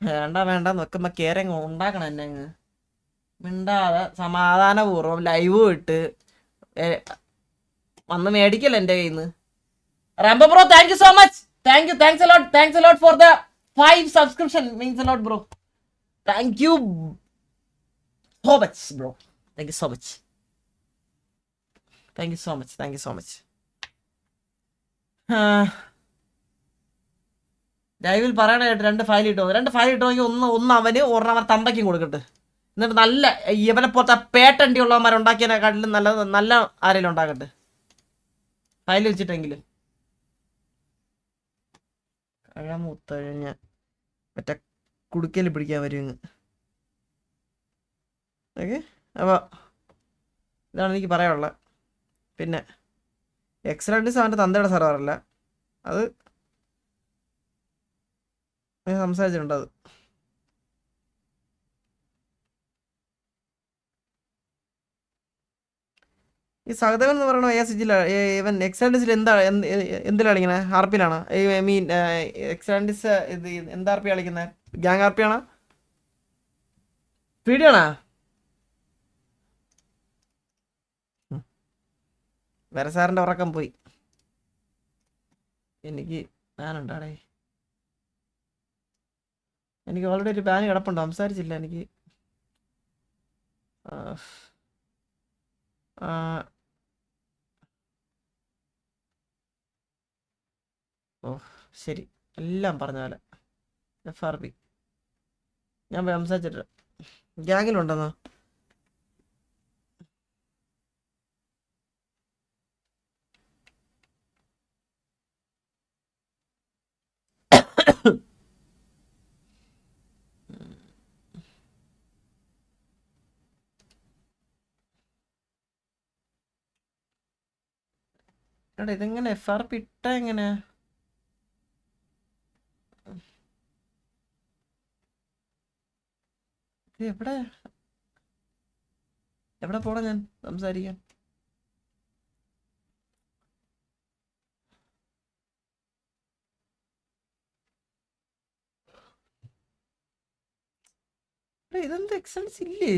വേണ്ട വേണ്ട നോക്കുമ്പോ കേരങ്ങ് ഉണ്ടാക്കണം എന്നെ അങ്ങ് മിണ്ടാതെ സമാധാനപൂർവ്വം ലൈവ് ഇട്ട് വന്ന് മേടിക്കല്ല എന്റെ കയ്യിൽ നിന്ന്. Rambo bro thank you so much. Thanks a lot for the 5 subscription means allot bro. Thank you so much bro. Thank you so much. ലൈവിൽ പറയണ കേട്ട് 2 ഫയൽ ഇട്ടുമെങ്കിൽ ഒന്ന് അവന് ഒരെണ്ണം അവൻ തന്തയ്ക്കും കൊടുക്കട്ടെ. എന്നിട്ട് നല്ല ഇവനെ പോലത്തെ പേട്ടണ്ടി ഉള്ളവന്മാരുണ്ടാക്കിയതിനെക്കാട്ടിലും നല്ല ആരെങ്കിലും ഉണ്ടാക്കട്ടെ ഫയൽ വെച്ചിട്ടെങ്കിലും. കഴമുത്തഴിഞ്ഞ മറ്റേ കുടുക്കയിൽ പിടിക്കാൻ വരും. ഓക്കെ, അപ്പോൾ ഇതാണ് എനിക്ക് പറയാനുള്ളത്. പിന്നെ എക്സലൻസ് അവൻ്റെ തന്തയുടെ സെർവറല്ല, അത് ഞാൻ സംസാരിച്ചിട്ടുണ്ട്. അത് ഈ സഹദേവൻ എന്ന് പറയുന്ന ഇവൻ എക്സാൻഡിസിൽ എന്തിലാണ് ഇങ്ങനെ ആർപ്പിയിലാണ്? ഐ മീൻ എക്സാൻഡിസ് ഇത് എന്താ ആർപ്പി കളിക്കുന്നത്? ഗ്യാങ് ആർപ്പിയാണോ പീഡിയാണോ? വേറെ സാറിൻ്റെ ഉറക്കം പോയി. എനിക്ക് ബാനുണ്ടാടേ, എനിക്ക് ഓൾറെഡി ഒരു ബാൻ കിടപ്പുണ്ട്, സംസാരിച്ചില്ല എനിക്ക്. ഓ ശരി, എല്ലാം പറഞ്ഞ പോലെ FRB ഞാൻ സംസാരിച്ചിട്ട് ഗ്യാങ്ങിലുണ്ടെന്നോ? എടാ ഇതെങ്ങനെ FRP ഇട്ട എങ്ങനെ? എവിടെ എവിടെ പോടാ ഞാൻ സംസാരിക്കാൻ? ഇതെന്ത് എക്സലൻസ് ഇല്ലേ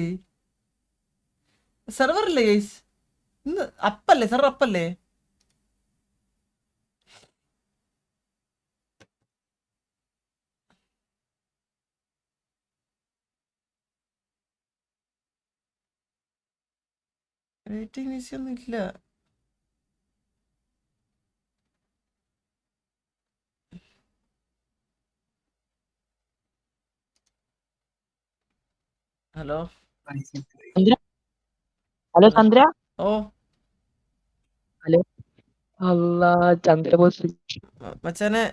സെർവറില്ലേ ഗൈസ്? ഇന്ന് അപ്പല്ലേ സെർവർ അപ്പല്ലേ? റേറ്റിംഗ് ഈസി ഒന്നും ഇല്ല. Hello hello Chandra. ഓ ഹലോ അല്ലാ ചന്ദ്രബോസ് മച്ചാനെ,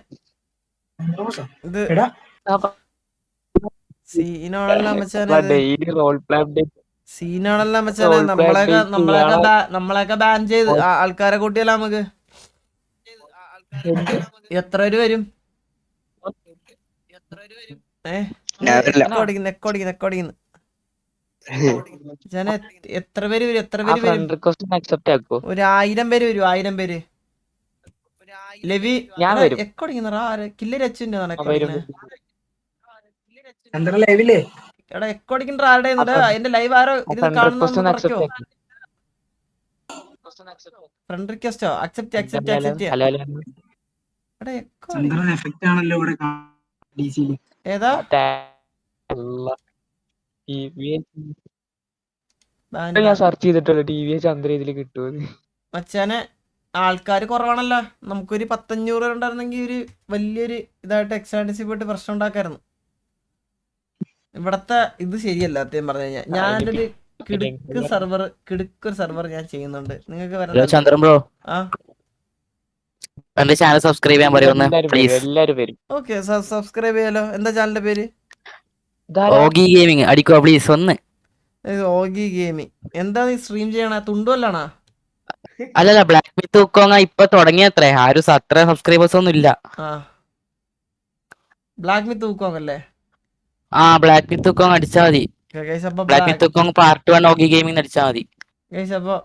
ഇത് സീനാണല്ലോ മച്ചാനെ, ഇത് ഡെയിലി റോൾ പ്ലേ അപ്ഡേറ്റ് സീനാണല്ലോ മച്ചാനെ. നമ്മളെയൊക്കെ ബാൻ ചെയ്ത് ആൾക്കാരെ കൂട്ടിയല്ല നമുക്ക്. എത്ര പേര് വരും? നെക്കോടിക്കുന്നു മച്ചാനെ. എത്ര പേര് വരും? അക്സെപ്റ്റ് ആക്കോ? ഒരു 1000 പേര് വരും. 1000 പേര്. ലവി ഞാൻ വരും. എക്കോടിക്കുന്ന കില്ലര് അച്ഛൻ്റെ എടാ എക്കോടിക്കുന്ന ആരുടെ എന്റെ ലൈവ് ആരോ ഇത് കാണുന്ന കുറയ്ക്കോ? ഫ്രണ്ട് റിക്വസ്റ്റോ? അക്സെപ്റ്റ്. ഏതാ ഞാൻ സെർച്ച് ചെയ്തിട്ടുള്ളൂ ടിവി ചന്ദ്ര ഇതില് കിട്ടുമെന്ന്. മച്ചാനെ ആൾക്കാർ കുറവാണല്ലോ. നമുക്കൊരു 100-500 ഉണ്ടായിരുന്നെങ്കിൽ ഒരു വലിയൊരു ഇതായിട്ട് എക്സാൻഡിസി പോയിട്ട് പ്രശ്നം ഉണ്ടാക്കായിരുന്നു. ഇവിടത്തെ ഇത് ശരിയല്ല സത്യം പറഞ്ഞു കഴിഞ്ഞാൽ. ഞാനൊരു കിടുക്കൊരു സെർവർ ഞാൻ ചെയ്യുന്നുണ്ട്. നിങ്ങൾക്ക് ചന്ദ്രൻ ബ്രോ, ആ എന്റെ ചാനൽ സബ്സ്ക്രൈബ് ചെയ്യാൻ പറയുമെന്ന് പ്ലീസ്. എല്ലാരും വരും. ഓക്കെ, സബ്സ്ക്രൈബ് ചെയ്യാലോ. എന്താ ചാനലിന്റെ പേര്? ഓഗി ഗെയിമിംഗ് അടിക്കോ പ്ലീസ് ഒന്ന്. Ogee gaming. എന്താ നീ സ്ട്രീം ചെയ്യണ? തുണ്ടുവല്ലാണോ? അല്ലല്ല, ബ്ലാക്ക് മിത്ത് ഉക്കോങ്ങ ഇപ്പൊ തുടങ്ങിയത്രേ. ആരും അത്ര സബ്സ്ക്രൈബേഴ്സ് ഒന്നും ഇല്ല. ബ്ലാക്ക് മിത്ത് ഉക്കോങ്ങല്ലേ? ആ, ബ്ലാക്ക് മിത്ത് ഉക്കോങ് അടിച്ചാ മതി. Black Myth Wukong part 1 Oggy gaming അടിച്ചാ മതി. അപ്പൊ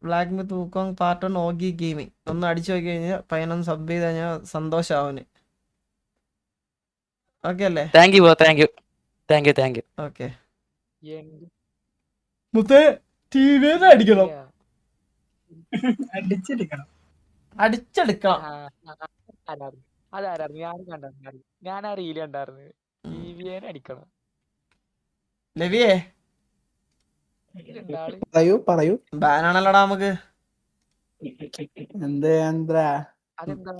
Black Myth Wukong part 1 Oggy gaming ഒന്ന് അടിച്ചു നോക്കി കഴിഞ്ഞാൽ പയ്യനൊന്ന് സബ് ചെയ്ത് കഴിഞ്ഞാൽ സന്തോഷാവന്. ഓക്കെ അല്ലേ? Thank you bro, thank you. Okay എന്ത് മുത്തേ ടിവി അടിക്കണം, അടിച്ചെടുക്കണം. അടിച്ചെടുക്കണം. അതാരായിരുന്നു? ഞാൻ കണ്ടായിരുന്നു, ഞാൻ ആ റീല് കണ്ടായിരുന്നു. TVN അടിക്കണം. ലവിയേ ഇതെന്താള്? പറയൂ. ബാനാണല്ലോടാ നമുക്ക്. എന്താ അതെന്താ?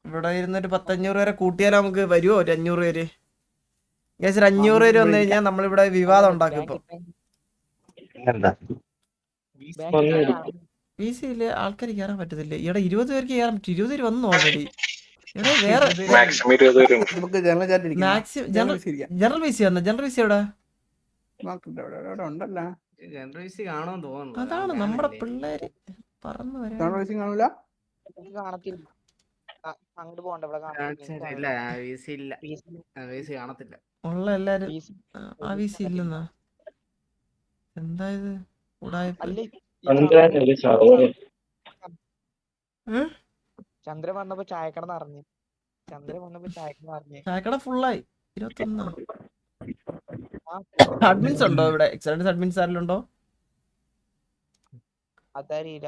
ഇവിടെ ഇരുന്ന് ഒരു 10-500 വരെ കൂട്ടിയാലോ നമുക്ക്? വരുമോ ഒരു 500 പേര്? ഗൈസ് ഒരു 500 പേര് വന്നു കഴിഞ്ഞാൽ നമ്മളിവിടെ വിവാദം ഉണ്ടാക്കും. ഇപ്പൊ VC യില് ആൾക്കാർ കയറാൻ പറ്റത്തില്ല. ഇവിടെ 20 പേർക്ക് കയറാൻ പറ്റും. 20 പേര് വന്നു ഓൾറെഡി. ഇവിടെ വേറെ നമുക്ക് ജനറൽ ചാറ്റ് ഇരിക്കാം. മാക്സിമം ജനറൽ VC വന്ന ജനറൽ VC എവിടെ? ഉണ്ടല്ലോ. കാണുമെന്ന് തോന്നുന്നു. അതാണ് നമ്മുടെ പിള്ളേര് പറന്നു വരാൻ. ജനറൽ വിസി കാണൂല. കാണത്തില്ല. അങ്ങോട്ട് പോകണ്ട, ഇവിടെ ഇല്ല, VC ഇല്ല. VC കാണത്തില്ല. ഉള്ള എല്ലാരും ആ VC ഇല്ലെന്നാ. എന്താ ഇത് ഉടായിപ്പ്? ചന്ദ്രൻ വന്നപ്പോ ചായക്കട നിറഞ്ഞു. ചായക്കട ഫുള്ളായി. 21 അഡ്മിൻസ് ഉണ്ടോ ഇവിടെ? എക്സലൻസ് അഡ്മിൻസ് ആരെങ്കിലും ഉണ്ടോ? അതറിയില്ല.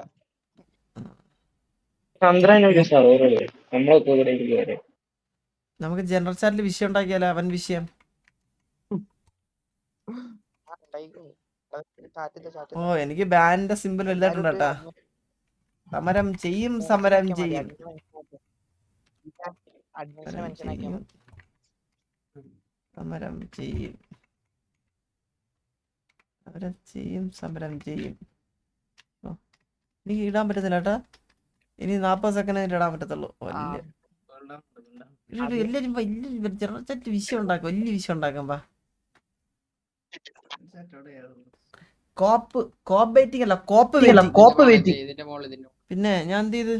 നമുക്ക് ജനറൽ ചാറ്റിൽ വിഷയം ഉണ്ടാക്കിയാലോ? അവൻ വിഷയം. ഓ എനിക്ക് ബാനിന്റെ സിമ്പിൾ വലുതായിട്ടുണ്ട് കേട്ടാ. സമരം ചെയ്യും, സമരം ചെയ്യും, സമരം ചെയ്യും, സമരം ചെയ്യും, സമരം ചെയ്യും. എനിക്ക് ഇടാൻ പറ്റത്തില്ല കേട്ടാ. ഇനി 40 സെക്കൻഡ് ഇടാൻ പറ്റത്തുള്ളൂ. എല്ലാരും ജനറൽ ചാറ്റ് വിഷയം ഉണ്ടാക്കും, വലിയ വിഷയം ഉണ്ടാക്കാം. കോപ്പ് വെയിറ്റിംഗ് അല്ല, കോപ്പ് വെയിറ്റിംഗ്. പിന്നെ ഞാൻ എന്ത് ചെയ്ത്?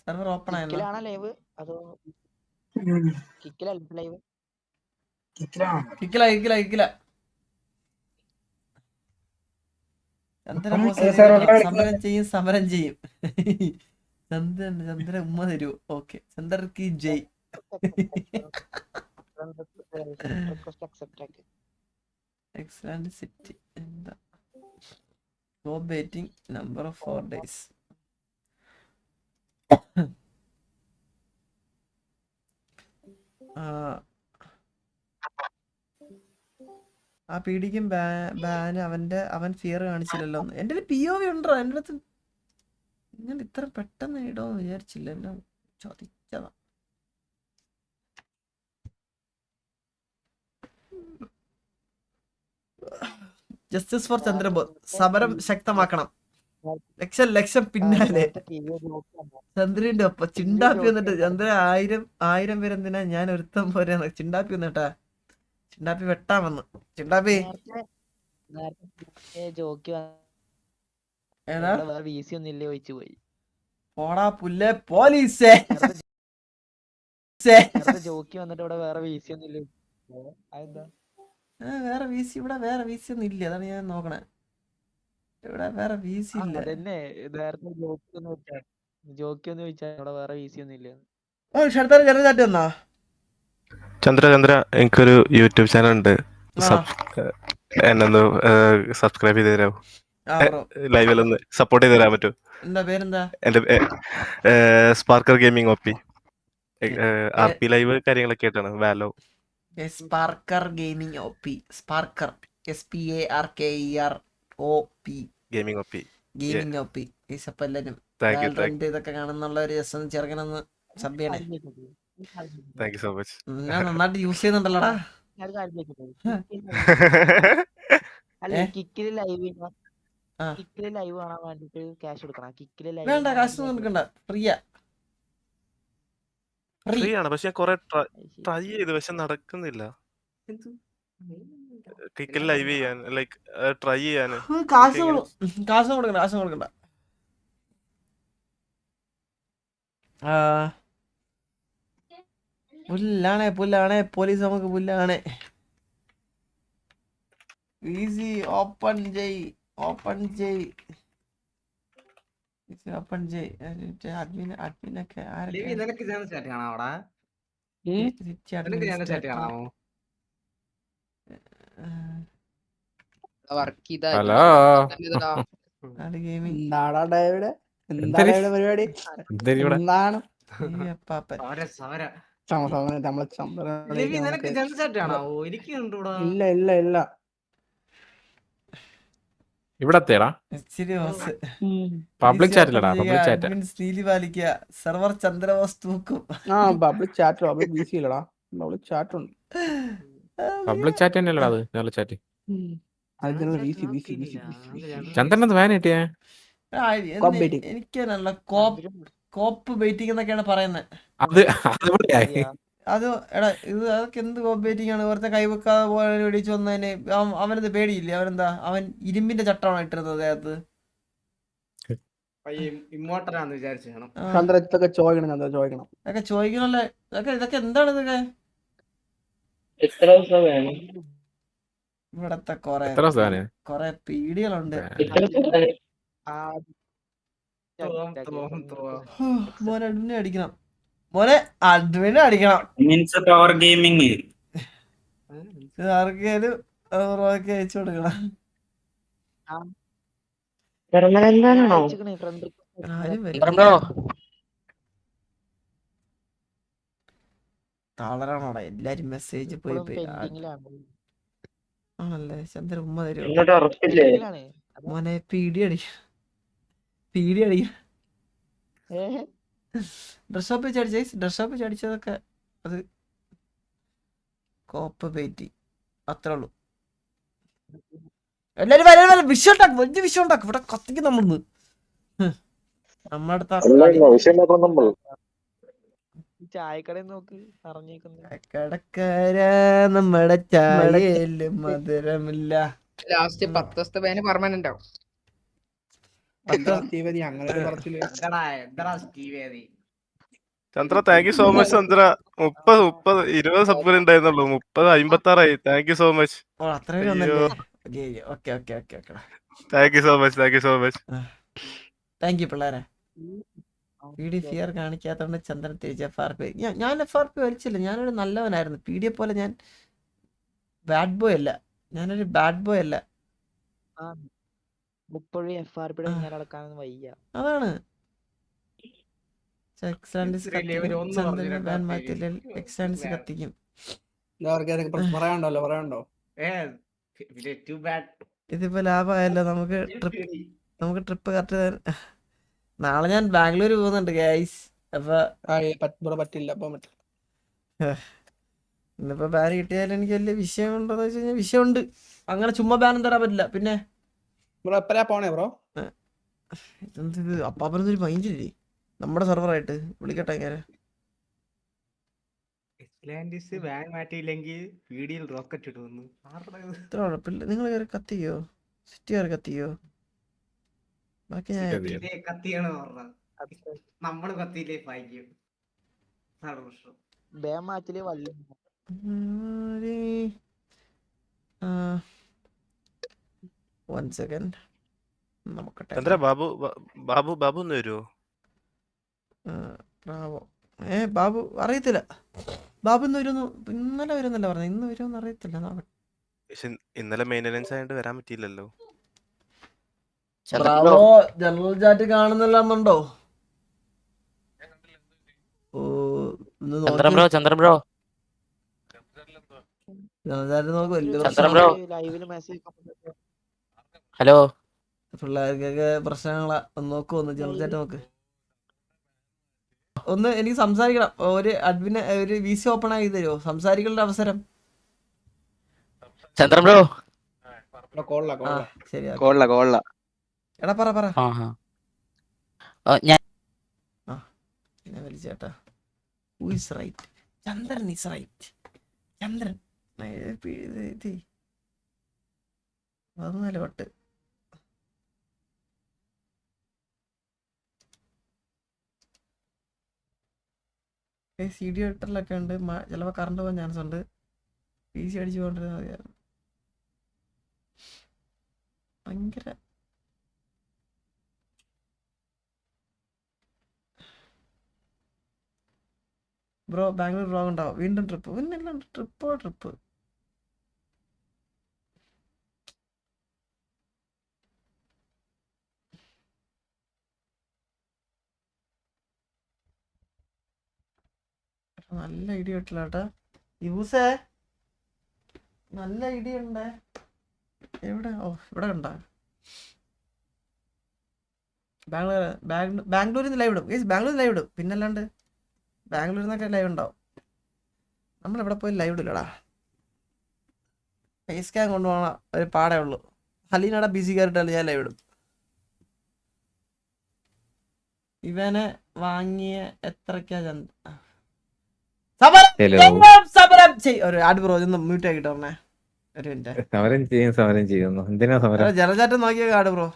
സെർവർ ഓപ്പൺ ആയിരുന്നു. ലൈവ് അതോ ലൈവ്? കിക്കില. സമരം ചെയ്യും. ചന്ദ്രൻ ഉമ്മ തരൂ. ഓക്കെ ചന്ദ്രക്ക് ജയ്. Excellent city. എന്താ job waiting number of 4 days. ആ പീഡിക്കും ബാന് അവൻ ഫിയർ കാണിച്ചില്ലല്ലോ. എൻ്റെ ഒരു POV ഉണ്ടോ എൻ്റെ അടുത്ത്? ഞാൻ ഇത്ര പെട്ടെന്ന് ഇടോന്ന് വിചാരിച്ചില്ല. എല്ലാം ചോദിച്ചതാ. Justice for Chandrabose. സമരം ശക്തമാക്കണം. ലക്ഷം പിന്നാലെ. ചന്ദ്രന്റെ ഒപ്പം ചിണ്ടാപ്പി വന്നിട്ട് ചന്ദ്രൻ 1000 പേരെന്തിനാ? ഞാൻ ഒരുത്തം പോരെ. ചിണ്ടാപ്പി വന്നിട്ടാ. ചിണ്ടാപ്പി വെട്ടാൻ വന്നു. ചിണ്ടാപ്പി പോടാ പുല്ലേ പോലീസേ. ജോക്കി വന്നിട്ട് ഇവിടെ വേറെ VC ഒന്നും ഇല്ല. വേറെ VC ഇവിടെ വേറെ VC ഒന്നും ഇല്ല. അതാണ് ഞാൻ നോക്കണേ. ഇവിടെ വേറെ VC ഇല്ല. നേരത്തെ ജോക്കി ഒന്ന് ചോദിച്ചാ ഇവിടെ വേറെ VC ഒന്നും ഇല്ല. ചാറ്റ് വന്നാ? ചന്ദ്ര എനിക്കൊരു യൂട്യൂബ് ചാനൽ ഉണ്ട്. എന്നൊന്ന് സബ്സ്ക്രൈബ് ചെയ്ത് തരാമോ? ലൈവിലൊന്ന് സപ്പോർട്ട് ചെയ്ത് തരാൻ പറ്റുമോ? എന്താ പേരെന്താ? എന്റെ Sparker gaming OP. RP live കാര്യങ്ങളൊക്കെ ആയിട്ടാണ്. വാലോ Sparker gaming OP. Sparker SPARKEROP gaming OP. Gaming OP. അപ്പൊ എല്ലാരും ഇതൊക്കെ കാണുന്നുള്ള ഒരു രസം ചെറുക്കനൊന്ന് സബ് ചെയ്യണേ. Thank you so much. ഞാൻ നന്നായിട്ട് യൂസ് ചെയ്യുന്നുണ്ടല്ലോടാ. കിക്കില് ലൈവ് കാണാൻ വേണ്ടിട്ട് ക്യാഷ് കൊടുക്കണം. കിക്കില് ലൈവ് വേണ്ട, കാശ് കൊടുക്കണ്ട. ഫ്രീ ആണ്. പക്ഷെ കുറെ ട്രൈ ചെയ്തു, പക്ഷെ നടക്കുന്നില്ല. കിക്കിൽ ലൈവ് ചെയ്യാൻ ലൈക്ക് ട്രൈ ചെയ്യാന് കാശ് കൊടുക്കണ്ട. പുല്ലാണേ പോലീസ് നമുക്ക് പുല്ലാണേ. ഈസി ഓപ്പൺ ജയ് ഓപ്പൺ ജയ് ഓപ്പൺ ജയ് അഡ്മിനൊക്കെ ലിവി, നിനക്ക് ജനറൽ ചാറ്റ് കാണാവോടാ? ഉം. നിനക്ക് ജനറൽ ചാറ്റ് കാണാമോ? വർക്ക് ചെയ്താ ഹലോ ഗെയിമിംഗ് എന്താടാ ഡേവിഡ്? എന്താണ് ഇവിടെ പരിപാടി? എന്താണ് സവര സവര. നമ്മളെ ചന്ദ്രൻ ലിവി, നിനക്ക് ജനറൽ ചാറ്റ് കാണാവോ? എനിക്ക് കണ്ടൂടാ. ഇല്ല ഇല്ല ഇല്ല. ഇവിടത്തേടാ ഇച്ചിരി ബോസ്. പബ്ലിക് ചാറ്റിലടാ പബ്ലിക് ചാറ്റ്. അഡ്മിൻ നീതി പാലിക്കുക. സെർവർ ചന്ദ്രബോസ് തൂക്കും. ആ പബ്ലിക് ചാറ്റ് പബ്ലിക് ബിസി ഇല്ലടാ. പബ്ലിക് ചാറ്റ് ഉണ്ട്. പബ്ലിക് ചാറ്റ് തന്നെയല്ലടാ അത് ജനറൽ ചാറ്റ്. അതിനുള്ള ബിസി ബിസി ബിസി ചന്ദ്രനത് വാൻ കിട്ടിയേ. എനിക്ക് നല്ല കോപ്പ് ബെയിറ്റിംഗ് എന്നൊക്കെയാണ് പറയുന്നത്. അത് അതെവിടെയായി? അത് എടാ ഇത് അതൊക്കെ എന്ത് കോപ്പ് ബെയിറ്റിംഗ് ആണ്? വെറുതെ കൈവെക്കാതെ പോലെ വെടിച്ച് വന്നതിന് അവനത് പേടിയില്ലേ? അവനെന്താ അവൻ ഇരുമ്പിന്റെ ചട്ടമാണ് ഇട്ടിരുന്നത് അദ്ദേഹത്ത്. ഇമ്മോട്ടറാന്ന് വിചാരിച്ചു കാണും. ചന്ദ്ര ഇതൊക്കെ ചോദിക്കണം. ചന്ദ്ര ചോദിക്കണം. ഇതൊക്കെ ചോദിക്കണല്ലേ? ഇതൊക്കെ എന്താണ് ഇതൊക്കെ? ഇവിടത്തെ എത്ര സാധനം? കൊറേ പീടികളുണ്ട്. മോനെ അഡ്മിനെ അടിക്കണം. മോനെ അഡ്മിനെ അടിക്കണം. പവർ ഗെയിമിംഗ് ആർക്കേലും അയച്ചു കൊടുക്കണം. ആരും ബ്രോ താളരാണോടാ എല്ലാരും മെസ്സേജ് പോയി ആണല്ലേ? ചന്ദ്രൻ ഉമ്മ തരുമോ? മോനെ പീടി അടിക്കണം. ഡ്രസ് ഷോപ്പ് വെച്ച് അടിച്ചേ. ഡ്രസ് ഷോപ്പ് വെച്ച് അടിച്ചതൊക്കെ അത് കോപ്പ് പേറ്റി അത്രേ ഉള്ളൂ. എല്ലാരും വരാൻ വിഷയം ഉണ്ടാക്കും. വലിയ വിഷയം ഉണ്ടാക്കും. ഇവിടെ കത്തിക്കും നമ്മളൊന്ന്. നമ്മുടെ ചായക്കട നോക്ക് അറിഞ്ഞേക്കുന്നു. കടക്കാര നമ്മുടെ ചായയില് മധുരമില്ല. ലാസ്റ്റ് 10 ദിവസത്തെ ബാന് പെർമനന്റ് ആവും. Chandra thank you so much. Chandra 20 subscribe ഉണ്ടായിരുന്നുള്ളൂ. 56 താങ്ക് യു സോ മച്ച്. അത്രയും വന്നല്ലേ? Okay okay okay okay. Thank you so much. Thank you so much. Thank you പിള്ളേരെ. പീഡി ഫിയർ കാണിക്കാത്തോണ്ട് ചന്ദ്രൻ തിരിച്ച് FRP. ഞാൻ FRP വലിച്ചില്ല. ഞാനൊരു നല്ലവനായിരുന്നു. പീഡിയെ പോലെ ഞാൻ ബാഡ് ബോയ് അല്ല. ഞാനൊരു ബാഡ് ബോയ് അല്ല. ഇപ്പോഴും FRP ഇങ്ങനെ നടക്കാനൊന്നും വയ്യ. അതാണ് കത്തിക്കും. പറയാണ്ടല്ലോ പറയാണ്ടോ? ഇതിപ്പോ ലാഭമായല്ലോ. നമുക്ക് ട്രിപ്പ് കറക്റ്റ്. നാളെ ഞാൻ ബാംഗ്ലൂർ പോകുന്നുണ്ട് ഗൈസ്. അപ്പൊ പറ്റില്ല. ഇന്നിപ്പോ ബാൻ കിട്ടിയാലും എനിക്ക് വലിയ വിഷയം ഉണ്ടോന്ന് വെച്ച് കഴിഞ്ഞാൽ വിഷയമുണ്ട്. അങ്ങനെ ചുമ്മാ ബാനും തരാൻ പറ്റില്ല. പിന്നെ പോണേ ബ്രോ? ഇതെന്ത് അപ്പാപ്പനൊരു മൈൻഡില്ലേ നമ്മുടെ സെർവറായിട്ട്? വിളിക്കട്ടെ ഇങ്ങനെ. ഇത്ര കുഴപ്പമില്ല. നിങ്ങൾ കയറി കത്തിയോ? സിറ്റി കയറി കത്തിയോ? ബാക്കി ഞാൻ നമ്മള് കത്തിയില്ലേ ഭാഗ്യം. മാറ്റില് വല്ല വൺ സെക്കൻഡ് നോക്കട്ടെ. ചന്ദ്ര ബാബു ഒന്ന് വരുമോ? ബ്രാവോ. ബാബു അറിയത്തില്ല. ബാബു ഇന്ന് വരുന്നു. ഇന്നലെ വരുന്നല്ല പറഞ്ഞത്. ഇന്ന് വരുമെന്ന് അറിയത്തില്ല. ഇന്നലെ മെയിൻ്റനൻസ് ആയതുകൊണ്ട് വരാൻ പറ്റിയില്ലല്ലോ. ബ്രാവോ ജനറൽ ചാറ്റ് കാണുന്നില്ലെന്നുണ്ടോ? ചന്ദ്രൻ ബ്രോ ലൈവില് മെസ്സേജ് ഹലോ. പിള്ളേർക്കൊക്കെ പ്രശ്നങ്ങളാ. ഒന്ന് നോക്കുവൊന്ന് ജനറൽ ചാറ്റ് നോക്ക്. ഒന്ന് എനിക്ക് സംസാരിക്കണം. ഒരു അഡ്മിനെ ഒരു VC ഓപ്പൺ ആക്കി തരുമോ? സംസാരിക്കേണ്ട അവസരം. ചന്ദ്രൻ ബ്രോ ശരി കോള എടാ പറ. ഞാൻ വലിച്ചേട്ടാ. Who is right? Chandran is right. Chandran 14 what. CD ഇട്ടറിലൊക്കെ ഉണ്ട്. ചിലപ്പോൾ കറണ്ട് പോകാൻ ചാൻസ് ഉണ്ട്. PC അടിച്ചു പോകേണ്ടത് മതിയായിരുന്നു. ഭയങ്കര ബ്രോ ബാംഗ്ലൂർ വ്ലോഗ് ഉണ്ടാവും വീണ്ടും ട്രിപ്പ് പിന്നെല്ലാം ട്രിപ്പ് നല്ല ഐഡിയ കിട്ടില്ല കേട്ടാ യൂസേ നല്ല ഐഡിയ ഉണ്ട് എവിടെ ഓ ഇവിടെ കണ്ട ബാംഗ്ലൂരിൽ നിന്ന് ലൈവ് ഇടും ബാംഗ്ലൂരിൽ ലൈവ് ഇടും പിന്നല്ലാണ്ട് ബാംഗ്ലൂരിൽ നിന്നൊക്കെ ലൈവ് ഉണ്ടാവും നമ്മളെവിടെ പോയി ലൈവ് ഇടില്ലടാ ഫേസ് ക്യാം കൊണ്ടുപോകണ ഒരു പാടേ ഉള്ളൂ ഹലീനയുടെ ബിസി കയറിയിട്ടല്ല ഞാൻ ലൈവ് ഇടും ഇവനെ വാങ്ങിയ എത്രക്കാ സമരം ഒരു ആഡ് ബ്രോ ഒന്ന് മ്യൂട്ട് ആക്കിട്ടോ ഒരു മിനിറ്റ് സമരം ചെയ്യുന്നു എന്തിനാ സമരം ജലചാറ്റം നോക്കിയ ആഡ് ബ്രോ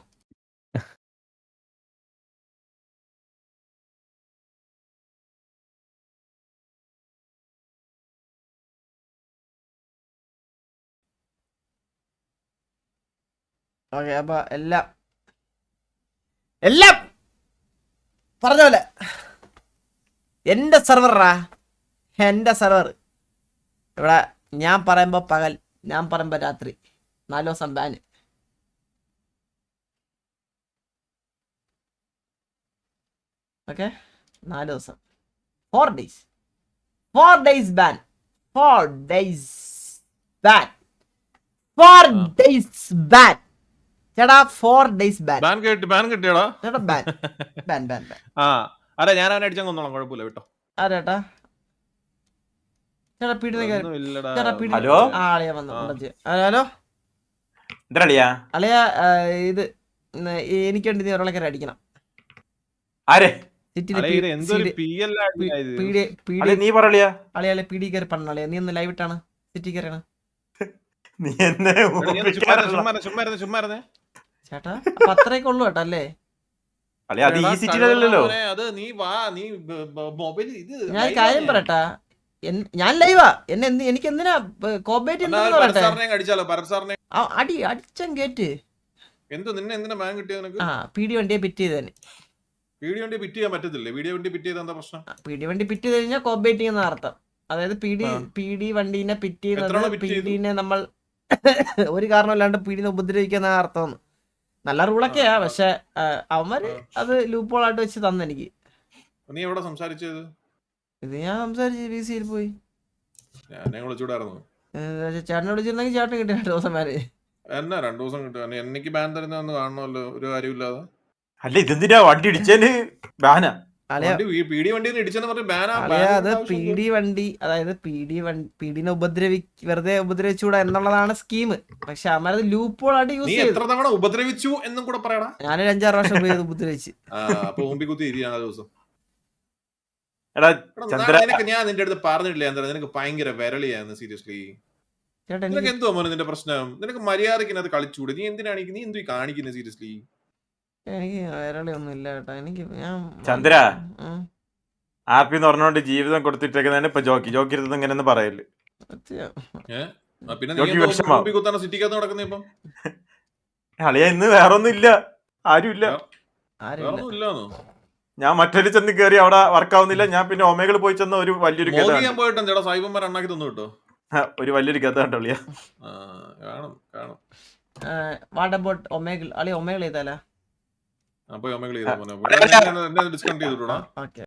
ഓക്കെ അപ്പൊ എല്ലാം പറഞ്ഞ പോലെ എന്റെ സെർവറാ എന്റെ സെർവർ ഇവിടെ ഞാൻ പറയുമ്പോ പകൽ ഞാൻ പറയുമ്പോ രാത്രി 4 ദിവസം ബാൻ ഓക്കെ 4 ദിവസം 4 days ബാൻ 4 days ബാൻ ചേട്ടാ 4 days ബാൻ ബാൻ കിട്ടിയടാ ചേട്ടാ ബാൻ ആ അതെ ഞാൻ അവനെ അടിച്ചാൽ കൊന്നോളാം കുഴപ്പമില്ല കേട്ടോ ചേട്ടാ ചേട്ടാ പീഡിനെ ഇല്ലടാ ചേട്ടാ പീഡി ഹലോ? ആളിയാ വന്നു ഹലോ എന്തരളിയാ അളിയ ഇത് എനിക്ക് വേണ്ടി നീ ഒരാളെ അടിക്കണം ആരെ ഇത് എന്തൊരു PL ആയിരുന്നു നീ പറളിയാ അളിയാളെ പീഡി കയറി പറഞ്ഞളിയാ നീ ഒന്ന് ലൈവ് ഇട്ടാണ് സിറ്റി കയറിയാണ് നീ എന്നെ ചുമ്മാ ചേട്ടാ അപ്പൊ അത്രയൊക്കെ ഉള്ളു കേട്ടോ അല്ലേ അളിയാ അത് ഈ സിറ്റിയിലല്ലോ അത് നീ വാ നീ മൊബൈൽ ഇത് ഞാൻ കാര്യം പറയട്ടാ ഞാൻ ലൈവാ എനിക്ക് എന്തിനാ കോപ്പറേറ്റ് അടിച്ചാലോ ഭരത് സാറിനെ അടിച്ചൻ കേറ്റ് എന്തോ നിന്നെ എന്തിനാ ബാൻ കിട്ടിയത് നിനക്ക് ആ പീഡി വണ്ടിയെ പിറ്റ് ചെയ്തേനെ വീഡിയോ വണ്ടി പിറ്റ് ചെയ്യാൻ പറ്റത്തില്ലേ വീഡിയോ വണ്ടി പിറ്റ് ചെയ്ത എന്താ പ്രശ്നം പീഡി വണ്ടി പിറ്റ് ചെയ്ത് കഴിഞ്ഞാൽ കോപ്പറേറ്റിംഗ് എന്ന അർത്ഥം അതായത് പീഡി വണ്ടീനെ പിറ്റ് ചെയ്യുന്നത് പീഡിനെ നമ്മൾ ഒരു കാരണമില്ലാണ്ട് പീഡിനെ ഉപദ്രവിക്കുന്ന അർത്ഥം നല്ല റൂളൊക്കെയാ പക്ഷെ അവന്മാര് അത് ലൂപ്പോളായിട്ട് വെച്ച് തന്നെനിക്ക് നീ എവിടെ സംസാരിച്ചത് ഇത് ഞാൻ സംസാരിച്ച് VC-യിൽ പോയി ഞാൻ വിളിച്ചൂടായിരുന്നു ചേട്ടനെ വിളിച്ചിരുന്നെങ്കിൽ ചേട്ടൻ കിട്ടി 2 ദിവസം വരെ എന്നാ 2 ദിവസം കിട്ടും എനിക്ക് ബാൻ തരുന്ന കാണണമല്ലോ ഒരു കാര്യമില്ലാതെ അല്ല ഇതെന്തിനാ വണ്ടി ഇടിച്ചേന് ബാനാ പീഡി വണ്ടി ഇടിച്ചെന്ന് പറഞ്ഞ് ബാനാ അത് പീഡി വണ്ടി അതായത് പീഡിനെ വെറുതെ ഉപദ്രവിച്ചുകൂടാ എന്നുള്ളതാണ് സ്കീം പക്ഷെ അവരത് ലൂപ്പോളായിട്ട് യൂസ് നീ ചെയ്തു എത്ര തവണ ഉപദ്രവിച്ചു എന്നും കൂടെ പറയടാ ഞാനൊരു 5-6 വർഷം പോയി ഉപദ്രവിച്ച് അപ്പൊ മുമ്പിൽ കുത്തി ഇരിയാണ് ആ ദിവസം എടാ നിനക്ക് ഞാൻ നിന്റെ അടുത്ത് പറഞ്ഞിട്ടില്ല എന്താ നിനക്ക് ഭയങ്കര വിരളിയാന്ന് സീരിയസ്ലി ചേട്ടാ നിനക്ക് എന്തോ മോനെ നിന്റെ പ്രശ്നം നിനക്ക് മര്യാദക്കിനത് കളിച്ചൂടെ നീ എന്തിനാണ് നീ എന്തോ കാണിക്കുന്നത് സീരിയസ്ലി എനിക്ക് വിരളി ഒന്നും ഇല്ല കേട്ടോ എനിക്ക് ചന്ദ്ര ആർപി എന്ന് പറഞ്ഞോണ്ട് ജീവിതം കൊടുത്തിട്ടേക്കുന്നതിന് ഇപ്പൊ ജോക്കി ഇരുന്നത് ഇങ്ങനെയൊന്നും പറയല് പിന്നെ ജോക്കി വിഷമാവും. കുത്താണ് സിറ്റിക്കകത്ത് നടക്കുന്ന ഇപ്പം അളിയ ഇന്ന് വേറൊന്നും ഇല്ല ആരും ഇല്ല വേറൊന്നും ഇല്ലാന്നോ ഞാൻ മറ്റൊരു ചെന്ന് കയറി അവിടെ വർക്ക് ആവുന്നില്ല ഞാൻ പിന്നെ ഒമേകൾ പോയി ചെന്ന ഒരു വലിയൊരു ഗത മോദി ഞാൻ പോയിട്ട് ചേട്ടാ സായിബന്മാർ ഉണ്ടാക്കി തന്നു കേട്ടോ ഒരു വലിയൊരു ഗത കണ്ടോ അളിയ കാണും വാട്ട് അബൌട്ട് ഒമേഗിൾ അളി ഒമേഗിൾ ചെയ്താലാ അപ്പൊ ഒമേകൾ ചെയ്താ ഡിസ്കൗണ്ട് ചെയ്തിട്ടൂടാ ഓക്കെ